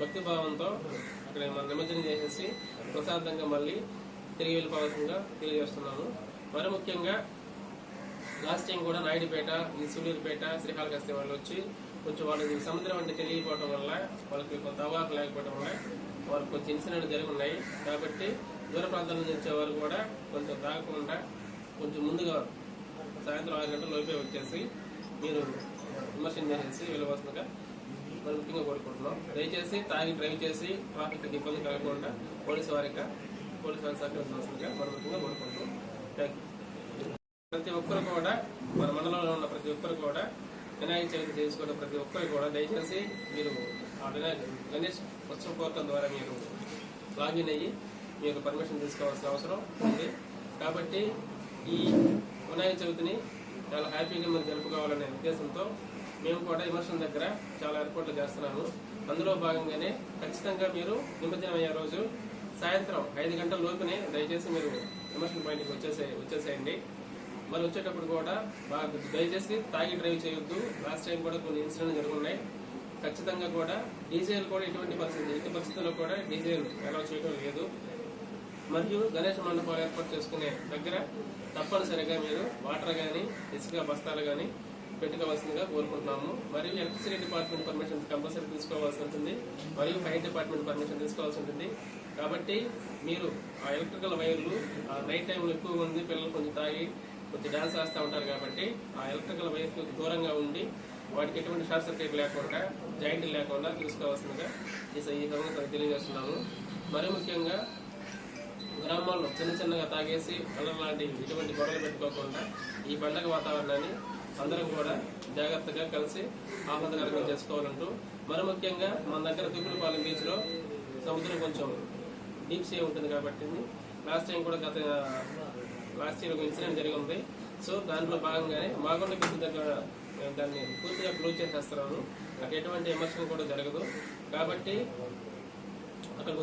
భక్తి భావంతో అక్కడ మనం నిమజ్జనం చేసేసి ప్రశాంతంగా మళ్ళీ తిరిగి వెళ్ళిపోవాల్సిందిగా తెలియజేస్తున్నాము. మరి ముఖ్యంగా లాస్ట్ టైం కూడా నాయుడుపేట, ఈ సూళ్ళూరుపేట, శ్రీకాళహస్తి వాళ్ళు వచ్చి కొంచెం వాళ్ళకి సముద్రం అంటే తెలియకపోవడం వల్ల, వాళ్ళకి కొంత అవగాహన లేకపోవడం వల్ల వాళ్ళకి కొంచెం ఇన్సిడెంట్ జరిగి ఉన్నాయి. కాబట్టి దూర ప్రాంతాల నుంచి వచ్చేవారు కూడా కొంచెం తాగకుండా కొంచెం ముందుగా సాయంత్రం 6 గంటల లోపే వచ్చేసి మీరు విమర్శనం చేసేసి వెళ్ళవలసిందిగా మనం ముఖ్యంగా కోరుకుంటున్నాం. దయచేసి తాగి డ్రైవ్ చేసి ట్రాఫిక్ ఇబ్బంది కలగకుండా పోలీసు వారికి సహకరించవలసిందిగా మనం ముఖ్యంగా కోరుకుంటున్నాం. ప్రతి ఒక్కరు కూడా మన మండలంలో ఉన్న ప్రతి ఒక్కరు కూడా వినాయక చవితి చేసుకున్న ప్రతి ఒక్కరు కూడా దయచేసి మీరు ఆ గణేష్ ఉత్సవ పోర్టల్ ద్వారా మీరు లాగిన్ అయ్యి మీరు పర్మిషన్ తీసుకోవాల్సిన అవసరం ఉంది. కాబట్టి ఈ వినాయక చవితిని చాలా హ్యాపీగా మీరు జరుపుకోవాలనే ఉద్దేశంతో మేము కూడా విమర్శన దగ్గర చాలా ఏర్పాట్లు చేస్తున్నాము. అందులో భాగంగానే ఖచ్చితంగా మీరు నిమజ్జనం అయ్యే రోజు సాయంత్రం 5 గంటల లోపునే దయచేసి మీరు విమర్శన పాయింట్కి వచ్చేసేయండి. మరి వచ్చేటప్పుడు కూడా బాగా దయచేసి తాగి డ్రైవ్ చేయొద్దు. లాస్ట్ టైం కూడా కొన్ని ఇన్సిడెంట్ జరుగుతున్నాయి. ఖచ్చితంగా కూడా డీజేలు కూడా ఎట్టి పరిస్థితుల్లో కూడా డీజేలు అలౌ చేయడం లేదు. మరియు గణేష్ మండపాలు ఏర్పాటు చేసుకునే దగ్గర తప్పనిసరిగా మీరు వాటర్ కానీ ఇసుక బస్తాలు కానీ పెట్టుకోవాల్సిందిగా కోరుకుంటున్నాము. మరియు ఎలక్ట్రిసిటీ డిపార్ట్మెంట్ పర్మిషన్ కంపల్సరీ తీసుకోవాల్సి ఉంటుంది, మరియు ఫైర్ డిపార్ట్మెంట్ పర్మిషన్ తీసుకోవాల్సి ఉంటుంది. కాబట్టి మీరు ఆ ఎలక్ట్రికల్ వైర్లు నైట్ టైంలో ఎక్కువ మంది పిల్లలు కొంచెం తాగి కొంచెం డాన్స్ వేస్తూ ఉంటారు. కాబట్టి ఆ ఎలక్ట్రికల్ వైర్కి దూరంగా ఉండి వాటికి ఎటువంటి షార్ట్ సర్క్యూట్ లేకుండా జాయింట్లు లేకుండా చూసుకోవాల్సిందిగా ఈ సంగతి తెలియజేస్తున్నాము. మరి ముఖ్యంగా గ్రామాల్లో చిన్నగా తాగేసి అల్లం లాంటి ఇటువంటి గొడవలు పెట్టుకోకుండా ఈ పండగ వాతావరణాన్ని అందరం కూడా జాగ్రత్తగా కలిసి ఆహ్లాదకరంగా చేసుకోవాలంటూ, మరి ముఖ్యంగా మన దగ్గర తిప్పులపాలెం బీచ్ లో సముద్రం కొంచెం డీప్ సీ ఉంటుంది. కాబట్టి లాస్ట్ టైం కూడా లాస్ట్ ఇయర్ ఒక ఇన్సిడెంట్ జరిగి ఉంది. సో దాంట్లో భాగంగానే మాగొండ బీచ్ దగ్గర దాన్ని పూర్తిగా క్లోజ్ చేసేస్తున్నాము. అక్కడ ఎటువంటి విమర్శనం కూడా జరగదు. కాబట్టి అక్కడ